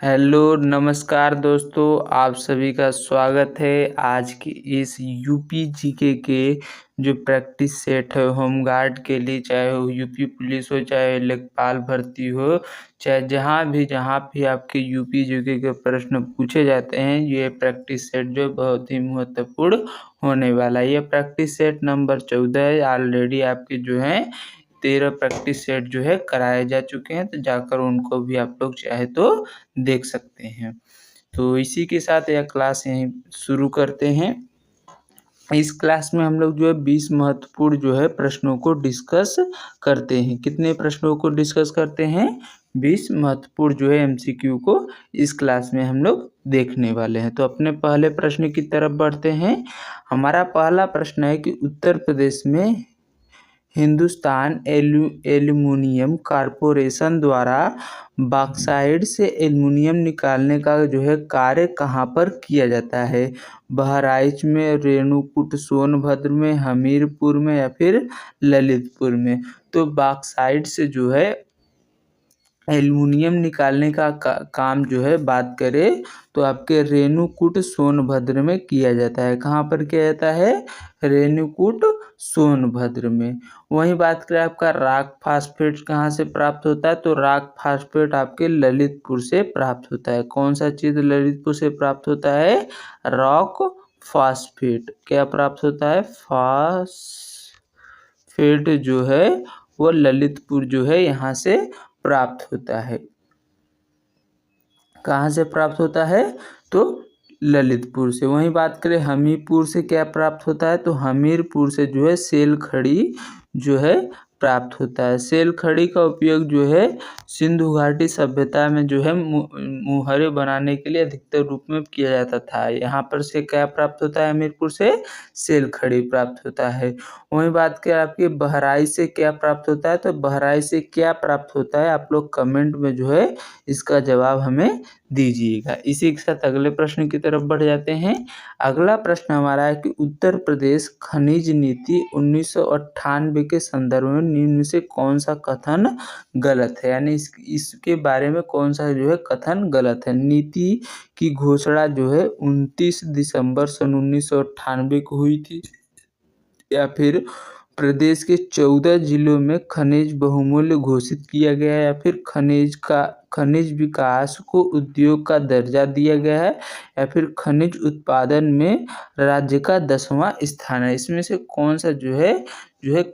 Hello, नमस्कार दोस्तों, आप सभी का स्वागत है। आज की इस यूपी जीके के जो प्रैक्टिस सेट है होमगार्ड के लिए, चाहे वो यूपी पुलिस हो, चाहे लेखपाल भर्ती हो, चाहे जहाँ भी आपके यूपी जीके के प्रश्न पूछे जाते हैं, ये प्रैक्टिस सेट जो बहुत ही महत्वपूर्ण होने वाला है। ये प्रैक्टिस सेट नंबर 14 है। ऑलरेडी आपके जो हैं 13 प्रैक्टिस सेट जो है कराए जा चुके हैं, तो जाकर उनको भी आप लोग चाहे तो देख सकते हैं। तो इसी के साथ यह क्लास यहीं शुरू करते हैं। इस क्लास में हम लोग जो है 20 महत्वपूर्ण जो है प्रश्नों को डिस्कस करते हैं। कितने प्रश्नों को डिस्कस करते हैं? 20 महत्वपूर्ण जो है एमसीक्यू को इस क्लास में हम लोग देखने वाले हैं। तो अपने पहले प्रश्न की तरफ बढ़ते हैं। हमारा पहला प्रश्न है कि उत्तर प्रदेश में हिंदुस्तान एल्युमिनियम कॉरपोरेशन द्वारा बॉक्साइट से एल्युमिनियम निकालने का जो है कार्य कहाँ पर किया जाता है? बहराइच में, रेणुकूट, सोनभद्र में, हमीरपुर में या फिर ललितपुर में। तो बॉक्साइट से जो है एल्युमिनियम निकालने का काम जो है बात करें तो आपके रेणुकूट सोनभद्र में किया जाता है। कहाँ पर किया जाता है? रेणुकूट सोनभद्र में। वहीं बात करें आपका रॉक फास्फेट कहाँ से प्राप्त होता है, तो रॉक फास्फेट आपके ललितपुर से प्राप्त होता है। कौन सा चीज़ ललितपुर से प्राप्त होता है? Rock phosphate. क्या प्राप्त होता है? फास्फेट जो है वो ललितपुर जो है यहाँ से प्राप्त होता है। कहाँ से प्राप्त होता है? तो ललितपुर से। वहीं बात करें हमीरपुर से क्या प्राप्त होता है, तो हमीरपुर से जो है सेल खड़ी जो है प्राप्त होता है। सेल खड़ी का उपयोग जो है सिंधु घाटी सभ्यता में जो है मुहरे बनाने के लिए अधिकतर रूप में किया जाता था। यहाँ पर से क्या प्राप्त होता है? हमीरपुर से सेल खड़ी प्राप्त होता है। वहीं बात करें आपके बहराइच से क्या प्राप्त होता है, तो बहराइच से क्या प्राप्त होता है आप लोग कमेंट में जो है इसका जवाब हमें दीजिएगा। इसी के साथ अगले प्रश्न की तरफ बढ़ जाते हैं। अगला प्रश्न हमारा है कि उत्तर प्रदेश खनिज नीति 1998 के संदर्भ में निम्न में से कौन सा कथन गलत है? यानी इसके बारे में कौन सा जो है कथन गलत है? नीति की घोषणा जो है 29 दिसंबर सन 1998 को हुई थी, या फिर प्रदेश के 14 जिलों में खनिज बहुमूल्य घोषित किया गया है, या फिर खनिज विकास को उद्योग का दर्जा दिया गया है, या फिर खनिज उत्पादन में राज्य का 10वां स्थान है। इसमें से कौन सा जो है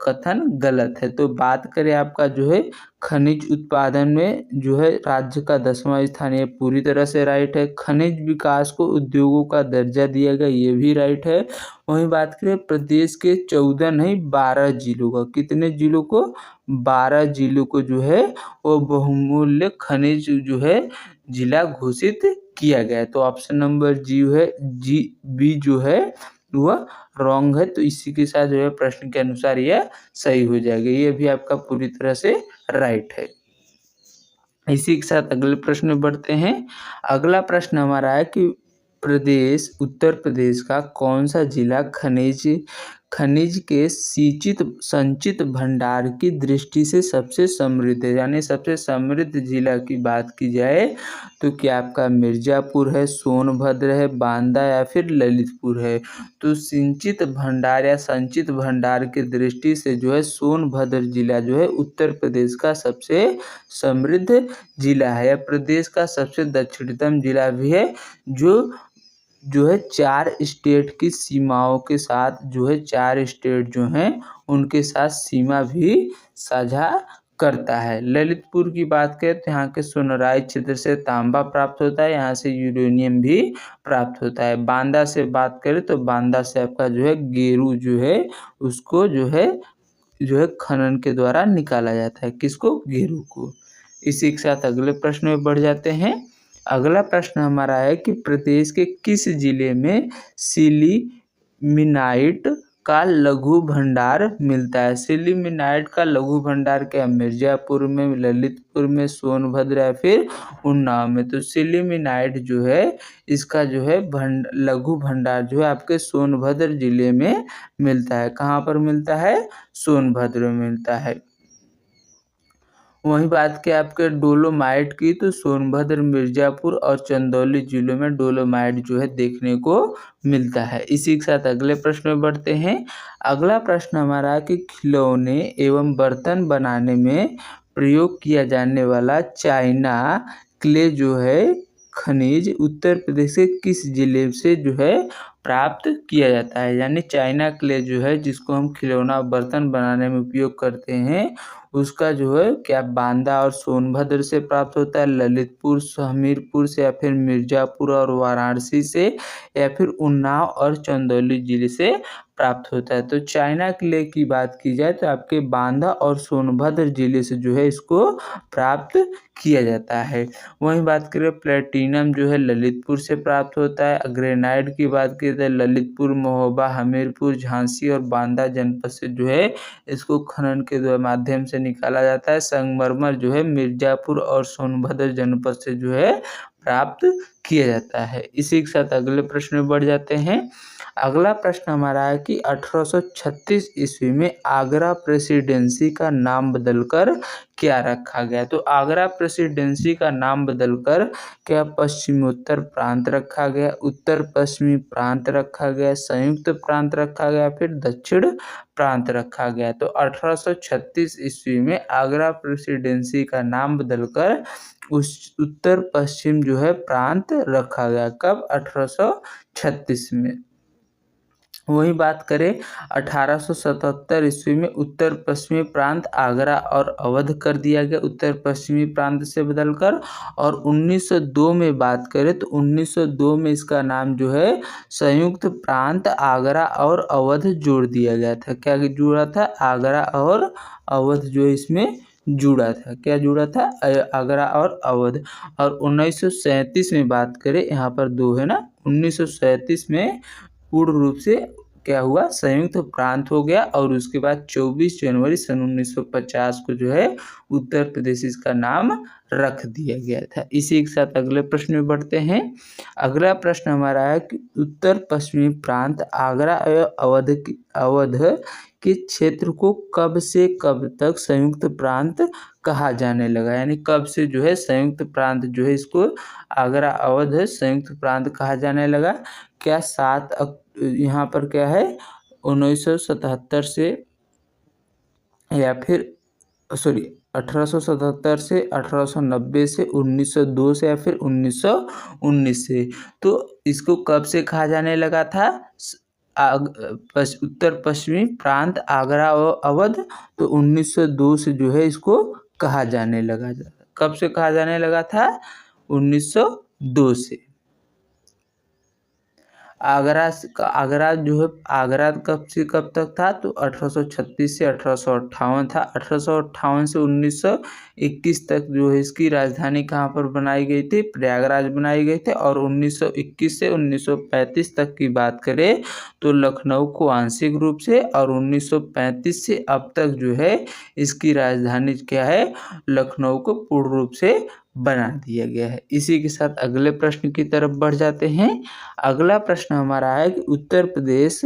कथन गलत है? तो बात करें आपका जो है खनिज उत्पादन में जो है राज्य का 10वां स्थान, ये पूरी तरह से राइट है। खनिज विकास को उद्योगों का दर्जा दिया गया, ये भी राइट है। वहीं बात करें प्रदेश के 14 नहीं 12 जिलों का, कितने जिलों को? 12 जिलों को जो है वो बहुमूल्य खनिज जो है जिला घोषित किया गया है। तो ऑप्शन नंबर बी जो है वह रॉन्ग है। तो इसी के साथ जो है प्रश्न के अनुसार यह सही हो जाएगा। ये भी आपका पूरी तरह से राइट है। इसी के साथ अगले प्रश्न में बढ़ते हैं। अगला प्रश्न हमारा है कि उत्तर प्रदेश का कौन सा जिला खनिज के संचित भंडार की दृष्टि से सबसे समृद्ध है? यानी सबसे समृद्ध जिला की बात की जाए तो क्या आपका मिर्जापुर है, सोनभद्र है, बांदा या फिर ललितपुर है? तो संचित भंडार की दृष्टि से जो है सोनभद्र जिला जो है उत्तर प्रदेश का सबसे समृद्ध जिला है। प्रदेश का सबसे दक्षिणतम जिला भी है, जो है 4 स्टेट की सीमाओं के साथ जो है 4 स्टेट जो हैं उनके साथ सीमा भी साझा करता है। ललितपुर की बात करें तो यहाँ के सोनराय क्षेत्र से तांबा प्राप्त होता है, यहाँ से यूरेनियम भी प्राप्त होता है। बांदा से बात करें तो बांदा से आपका जो है गेरू जो है उसको जो है खनन के द्वारा निकाला जाता है। किसको? गेरू को। इसी के साथ अगले प्रश्न में बढ़ जाते हैं। अगला प्रश्न हमारा है कि प्रदेश के किस जिले में सिलीमिनाइट का लघु भंडार मिलता है? सिलीमिनाइट का लघु भंडार क्या? मिर्जापुर में, ललितपुर में, सोनभद्र या फिर उन्नाव में? तो सिलीमिनाइट जो है इसका जो है लघु भंडार जो है आपके सोनभद्र जिले में मिलता है। कहाँ पर मिलता है? सोनभद्र में मिलता है। वहीं बात की आपके डोलोमाइट की, तो सोनभद्र, मिर्जापुर और चंदौली जिलों में डोलोमाइट जो है देखने को मिलता है। इसी के साथ अगले प्रश्न में बढ़ते हैं। अगला प्रश्न हमारा है कि खिलौने एवं बर्तन बनाने में प्रयोग किया जाने वाला चाइना क्ले जो है खनिज उत्तर प्रदेश के किस जिले से जो है प्राप्त किया जाता है। यानी चाइना क्ले जो है जिसको हम खिलौना बर्तन बनाने में उपयोग करते हैं, उसका जो है क्या बांदा और सोनभद्र से प्राप्त होता है, ललितपुर, हमीरपुर से, या फिर मिर्जापुर और वाराणसी से, या फिर उन्नाव और चंदौली जिले से प्राप्त होता है। तो चाइना क्ले की बात की जाए तो आपके बांदा और सोनभद्र जिले से जो है इसको प्राप्त किया जाता है। वहीं बात करें प्लेटिनम जो है ललितपुर से प्राप्त होता है। ग्रेनाइट की बात करें तो ललितपुर, महोबा, हमीरपुर, झांसी और बांदा जनपद से जो है इसको खनन के माध्यम से निकाला जाता है। संगमरमर जो है मिर्जापुर और सोनभद्र जनपद से जो है प्राप्त किया जाता है। इसी के साथ अगले प्रश्न में बढ़ जाते हैं। अगला प्रश्न हमारा है कि 1836 ईस्वी में आगरा प्रेसिडेंसी का नाम बदलकर क्या रखा गया। तो आगरा प्रेसिडेंसी का नाम बदलकर क्या पश्चिमोत्तर प्रांत रखा गया, उत्तर पश्चिमी प्रांत रखा गया, संयुक्त प्रांत रखा गया, फिर दक्षिण प्रांत रखा गया। तो 1836 ईस्वी में आगरा प्रेसिडेंसी का नाम बदलकर उस उत्तर पश्चिम जो है प्रांत रखा गया। कब? 1836 में। वही बात करें 1877 ईस्वी में उत्तर पश्चिमी प्रांत आगरा और अवध कर दिया गया उत्तर पश्चिमी प्रांत से बदलकर। और 1902 में बात करें तो 1902 में इसका नाम जो है संयुक्त प्रांत आगरा और अवध जोड़ दिया गया था। क्या जुड़ा था? आगरा और अवध जो इसमें जुड़ा था। क्या जुड़ा था? आगरा और अवध। और 1937 में बात करें, यहाँ पर दो है ना, 1937 में पूर्ण रूप से क्या हुआ? संयुक्त प्रांत हो गया। और उसके बाद 24 जनवरी सन 1950 को जो है उत्तर प्रदेश इसका नाम रख दिया गया था। इसी के साथ अगले प्रश्न में बढ़ते हैं। अगला प्रश्न हमारा है कि उत्तर पश्चिमी प्रांत आगरा एवं अवध के क्षेत्र को कब से कब तक संयुक्त प्रांत कहा जाने लगा। यानी कब से जो है संयुक्त प्रांत जो है इसको आगरा अवध संयुक्त प्रांत कहा जाने लगा। क्या यहाँ पर क्या है 1977 से, या फिर 1877 से, 1890 से, 1902 से, या फिर 1919 से। तो इसको कब से कहा जाने लगा था? उत्तर पश्चिमी प्रांत आगरा और अवध, तो 1902 से जो है इसको कहा जाने लगा। कब से कहा जाने लगा था? 1902 से। आगरा जो है आगरा कब से कब तक था? तो 1836 से 1858 था। 1858 से 1921 तक जो है इसकी राजधानी कहाँ पर बनाई गई थी? प्रयागराज बनाई गई थी। और 1921 से 1935 तक की बात करें तो लखनऊ को आंशिक रूप से, और 1935 से अब तक जो है इसकी राजधानी क्या है? लखनऊ को पूर्ण रूप से बना दिया गया है। इसी के साथ अगले प्रश्न की तरफ बढ़ जाते हैं। अगला प्रश्न हमारा है कि उत्तर प्रदेश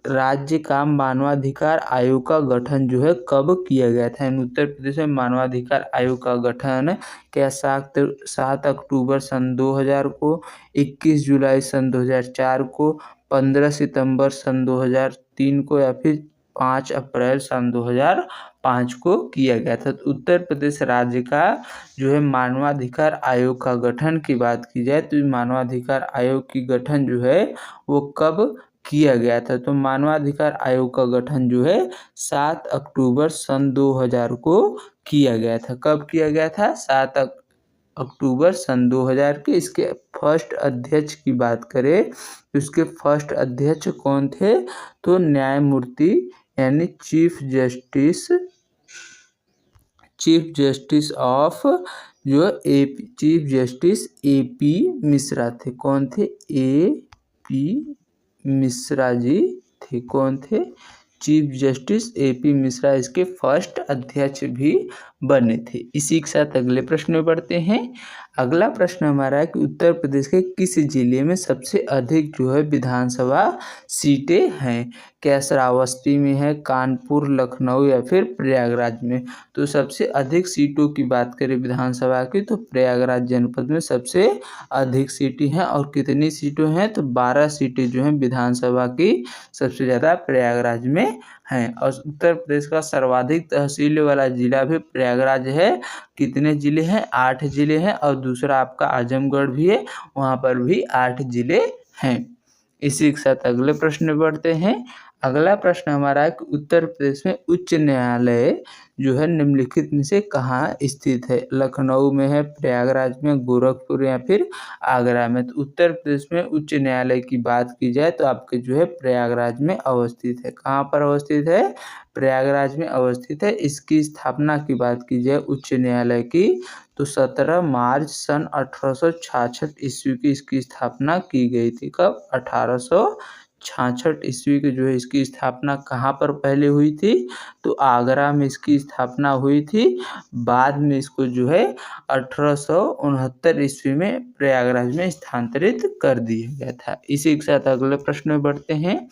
राज्य का मानवाधिकार आयोग का गठन जो है कब किया गया था। उत्तर प्रदेश में मानवाधिकार आयोग का गठन क्या 7 अक्टूबर सन 2000 को, 21 जुलाई सन 2004 को, 15 सितंबर सन 2003 को, या फिर 5 अप्रैल सन 2005 को किया गया था। तो उत्तर प्रदेश राज्य का जो है मानवाधिकार आयोग का गठन की बात की जाए तो मानवाधिकार आयोग की गठन जो है वो कब किया गया था। तो मानवाधिकार आयोग का गठन जो है 7 अक्टूबर सन 2000 को किया गया था। कब किया गया था? 7 अक्टूबर सन 2000 के। इसके फर्स्ट अध्यक्ष की बात करें तो इसके फर्स्ट अध्यक्ष कौन थे? तो न्यायमूर्ति यानी चीफ जस्टिस ऑफ जो चीफ जस्टिस AP मिश्रा थे। कौन थे? AP मिश्रा जी थे। कौन थे? चीफ जस्टिस AP मिश्रा इसके फर्स्ट अध्यक्ष भी बने थे। इसी के साथ अगले प्रश्न में बढ़ते हैं। अगला प्रश्न हमारा है कि उत्तर प्रदेश के किस जिले में सबसे अधिक जो है विधानसभा सीटें हैं? क्या श्रावस्ती में है, कानपुर, लखनऊ या फिर प्रयागराज में? तो सबसे अधिक सीटों की बात करें विधानसभा की तो प्रयागराज जनपद में सबसे अधिक सीटें हैं। और कितनी सीटें हैं? तो 12 सीटें जो हैं विधानसभा की सबसे ज़्यादा प्रयागराज में हैं। और उत्तर प्रदेश का सर्वाधिक तहसील वाला जिला भी प्रयागराज है। कितने जिले हैं? 8 जिले हैं। और दूसरा आपका आजमगढ़ भी है, वहाँ पर भी 8 जिले हैं। इसी के साथ अगले प्रश्न बढ़ते हैं। अगला प्रश्न हमारा है कि उत्तर प्रदेश में उच्च न्यायालय जो है निम्नलिखित में से कहाँ स्थित है? लखनऊ में है, प्रयागराज में, गोरखपुर या फिर आगरा में? तो उत्तर प्रदेश में उच्च न्यायालय की बात की जाए तो आपके जो है प्रयागराज में अवस्थित है। कहाँ पर अवस्थित है? प्रयागराज में अवस्थित है। इसकी स्थापना की बात की जाए उच्च न्यायालय की तो 17 मार्च सन 1866 ईस्वी की इसकी स्थापना की गई थी। कब? 1866 ईस्वी की जो है इसकी स्थापना कहाँ पर पहले हुई थी? तो आगरा में इसकी स्थापना हुई थी। बाद में इसको जो है 1869 ईस्वी में प्रयागराज में स्थानांतरित कर दिया गया था। इसी के साथ अगले प्रश्न में बढ़ते हैं।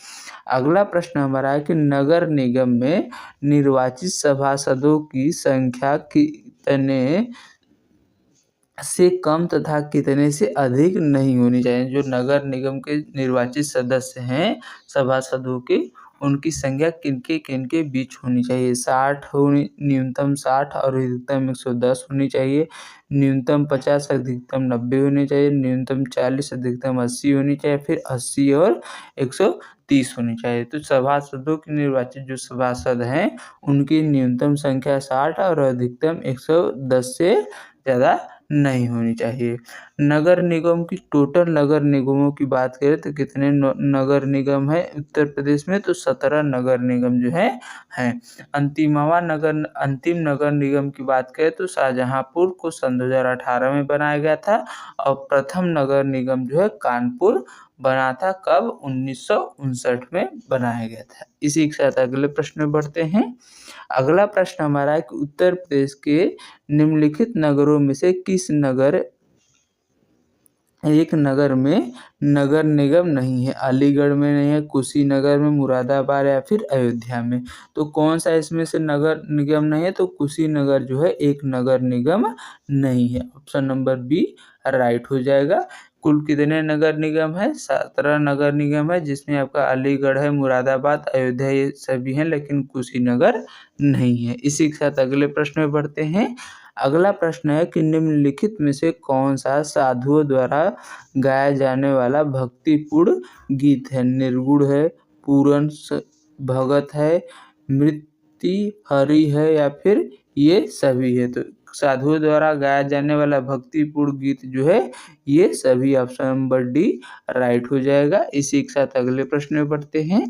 अगला प्रश्न हमारा है कि नगर निगम में निर्वाचित सभासदों की संख्या कितने से कम तथा कितने से अधिक नहीं होनी चाहिए? जो नगर निगम के निर्वाचित सदस्य हैं सभासदों के, उनकी संख्या किनके बीच होनी चाहिए? 60 होनी, न्यूनतम 60 और अधिकतम 110 होनी चाहिए। न्यूनतम 50, अधिकतम 90 होनी चाहिए। न्यूनतम 40, अधिकतम 80 होनी चाहिए। फिर 80 और 130 होनी चाहिए। तो सभासदों के निर्वाचित जो सभासद हैं उनकी न्यूनतम संख्या 60 और अधिकतम 110 से ज़्यादा नहीं होनी चाहिए। नगर निगम की टोटल नगर निगमों की बात करें तो कितने नगर निगम है उत्तर प्रदेश में? तो 17 नगर निगम जो है हैं। अंतिम नगर निगम की बात करें तो शाहजहांपुर को सन 2018 में बनाया गया था। और प्रथम नगर निगम जो है कानपुर बना था। कब? 1959 में बनाया गया था। इसी के साथ अगले प्रश्न में बढ़ते हैं। अगला प्रश्न हमारा है कि उत्तर प्रदेश के निम्नलिखित नगरों में से एक नगर में नगर निगम नहीं है? अलीगढ़ में नहीं है, कुशीनगर में, मुरादाबाद या फिर अयोध्या में? तो कौन सा इसमें से नगर निगम नहीं है? तो कुशीनगर जो है एक नगर निगम नहीं है। ऑप्शन नंबर बी राइट हो जाएगा। कुल कितने नगर निगम है? 17 नगर निगम है, जिसमें आपका अलीगढ़ है, मुरादाबाद, अयोध्या ये सभी हैं, लेकिन कुशीनगर नहीं है। इसी के साथ अगले प्रश्न में बढ़ते हैं। अगला प्रश्न है कि निम्नलिखित में से कौन सा साधुओं द्वारा गाया जाने वाला भक्तिपूर्ण गीत है? निर्गुण है, पूरन भगत है, मृत्यु है या फिर ये सभी है? तो साधुओं द्वारा गाया जाने वाला भक्तिपूर्ण गीत जो है ये सभी। ऑप्शन नंबर डी राइट हो जाएगा। इसी के साथ अगले प्रश्न में बढ़ते हैं।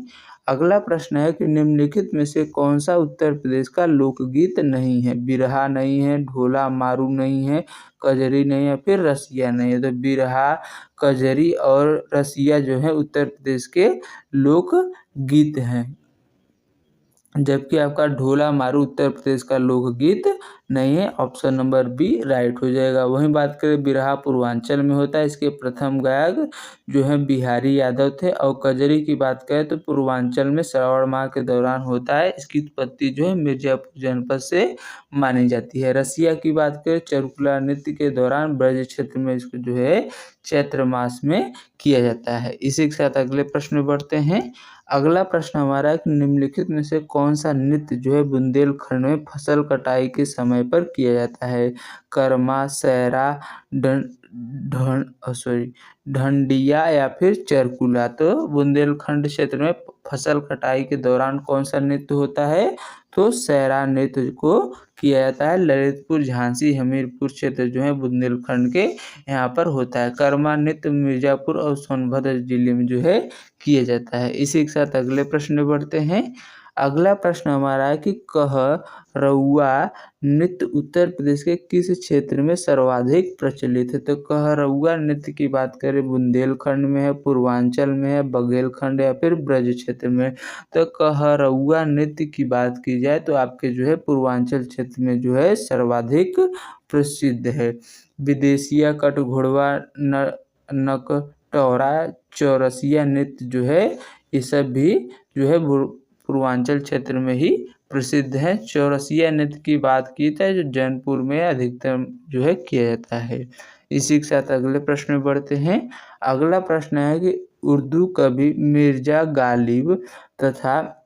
अगला प्रश्न है कि निम्नलिखित में से कौन सा उत्तर प्रदेश का लोकगीत नहीं है? बिरहा नहीं है, ढोला मारू नहीं है, कजरी नहीं है, फिर रसिया नहीं है? तो बिरहा, कजरी और रसिया जो है उत्तर प्रदेश के लोक गीत हैं, जबकि आपका ढोला मारू उत्तर प्रदेश का लोकगीत नहीं है। ऑप्शन नंबर बी राइट हो जाएगा। वहीं बात करें बिरहा पूर्वांचल में होता है, इसके प्रथम गायक जो है बिहारी यादव थे। और कजरी की बात करें तो पूर्वांचल में श्रावण माह के दौरान होता है। इसकी उत्पत्ति जो है मिर्जापुर जनपद से मानी जाती है। रसिया की बात करें चरुकुला नृत्य के दौरान ब्रज क्षेत्र में इसको जो है चैत्र मास में किया जाता है। इसी के साथ अगले प्रश्न में बढ़ते हैं। अगला प्रश्न हमारा है कि निम्नलिखित में से कौन सा नृत्य जो है बुंदेलखंड में फसल कटाई के समय पर किया जाता है? कर्मा, सहरा, ढंडिया या फिर चरकुला? तो बुंदेलखंड क्षेत्र में फसल कटाई के दौरान कौन सा नृत्य होता है? तो सहरा नृत्य को किया जाता है। ललितपुर, झांसी, हमीरपुर क्षेत्र जो है बुंदेलखंड के यहाँ पर होता है। कर्मा नृत्य मिर्जापुर और सोनभद्र जिले में जो है किया जाता है। इसी के साथ अगले प्रश्न में बढ़ते हैं। अगला प्रश्न हमारा है कि कहरौआ नृत्य उत्तर प्रदेश के किस क्षेत्र में सर्वाधिक प्रचलित है? तो कहरौआ नृत्य की बात करें बुंदेलखंड में है, पूर्वांचल में है, बघेलखंड या फिर ब्रज क्षेत्र में? तो कहरौआ नृत्य की बात की जाए तो आपके जो है पूर्वांचल क्षेत्र में जो है सर्वाधिक प्रसिद्ध है। विदेशिया, कटघोड़वा, नकटौरा, चौरसिया नृत्य जो है ये सब भी जो है पूर्वांचल क्षेत्र में ही प्रसिद्ध है। चौरसिया नृत्य की बात की तो जो जौनपुर में अधिकतर जो है किया जाता है। इसी के साथ अगले प्रश्न में बढ़ते हैं। अगला प्रश्न है कि उर्दू कवि मिर्जा गालिब तथा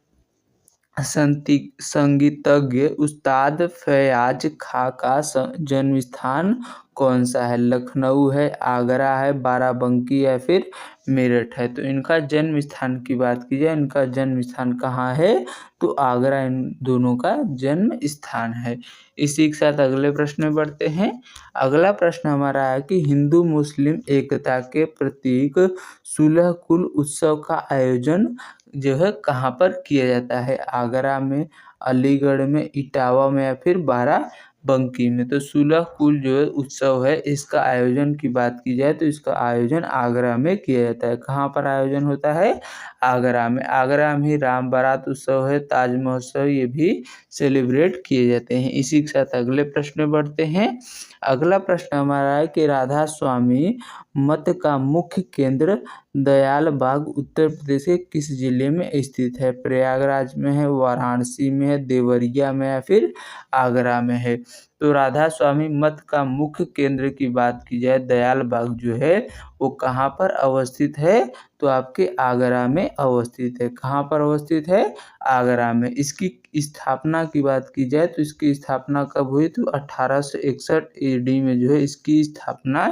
संगीतज्ञ उस्ताद फैयाज खां का जन्म स्थान कौन सा है? लखनऊ है, आगरा है, बाराबंकी या फिर मेरठ है? तो इनका जन्म स्थान की बात की जाए, इनका जन्म स्थान कहाँ है? तो आगरा इन दोनों का जन्म स्थान है। इसी के साथ अगले प्रश्न में बढ़ते हैं। अगला प्रश्न हमारा है कि हिंदू मुस्लिम एकता के प्रतीक सुलह कुल उत्सव का आयोजन जो है कहाँ पर किया जाता है? आगरा में, अलीगढ़ में, इटावा में या फिर बाराबंकी में? तो सुलह कुल जो है उत्सव है इसका आयोजन की बात की जाए तो इसका आयोजन आगरा में किया जाता है। कहाँ पर आयोजन होता है? आगरा में। आगरा में ही राम बारात उत्सव है, ताज महोत्सव ये भी सेलिब्रेट किए जाते हैं। इसी के साथ अगले प्रश्न में बढ़ते हैं। अगला प्रश्न हमारा है कि राधा स्वामी मत का मुख्य केंद्र दयाल बाग उत्तर प्रदेश के किस जिले में स्थित है? प्रयागराज में है, वाराणसी में है, देवरिया में या फिर आगरा में है? तो राधा स्वामी मत का मुख्य केंद्र की बात की जाए दयाल बाग जो है वो कहाँ पर अवस्थित है? तो आपके आगरा में अवस्थित है। कहाँ पर अवस्थित है? आगरा में। इसकी स्थापना की बात की जाए तो इसकी स्थापना कब हुई? तो 1861 AD में जो है इसकी स्थापना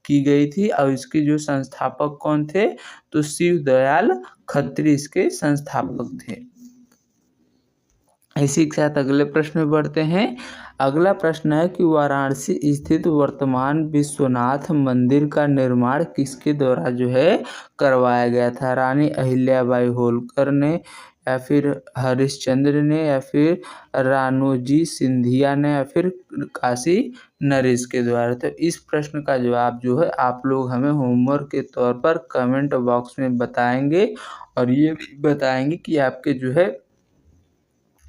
की गई थी और इसके जो संस्थापक कौन थे? तो शिव दयाल खत्री इसके संस्थापक थे। इसी के साथ अगले प्रश्न में बढ़ते हैं। अगला प्रश्न है कि वाराणसी स्थित वर्तमान विश्वनाथ मंदिर का निर्माण किसके द्वारा जो है करवाया गया था? रानी अहिल्याबाई होलकर ने या फिर हरिश्चंद्र ने या फिर रानोजी सिंधिया ने या फिर काशी नरेश के द्वारा? तो इस प्रश्न का जवाब जो है आप लोग हमें होमवर्क के तौर पर कमेंट बॉक्स में बताएंगे और ये भी बताएंगे कि आपके जो है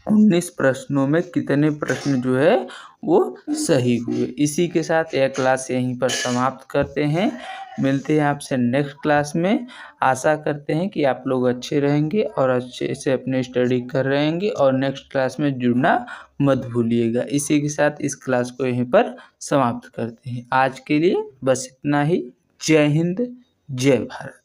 19 प्रश्नों में कितने प्रश्न जो है वो सही हुए। इसी के साथ यह क्लास यहीं पर समाप्त करते हैं। मिलते हैं आपसे नेक्स्ट क्लास में। आशा करते हैं कि आप लोग अच्छे रहेंगे और अच्छे से अपने स्टडी कर रहेंगे और नेक्स्ट क्लास में जुड़ना मत भूलिएगा। इसी के साथ इस क्लास को यहीं पर समाप्त करते हैं। आज के लिए बस इतना ही। जय हिंद, जय भारत।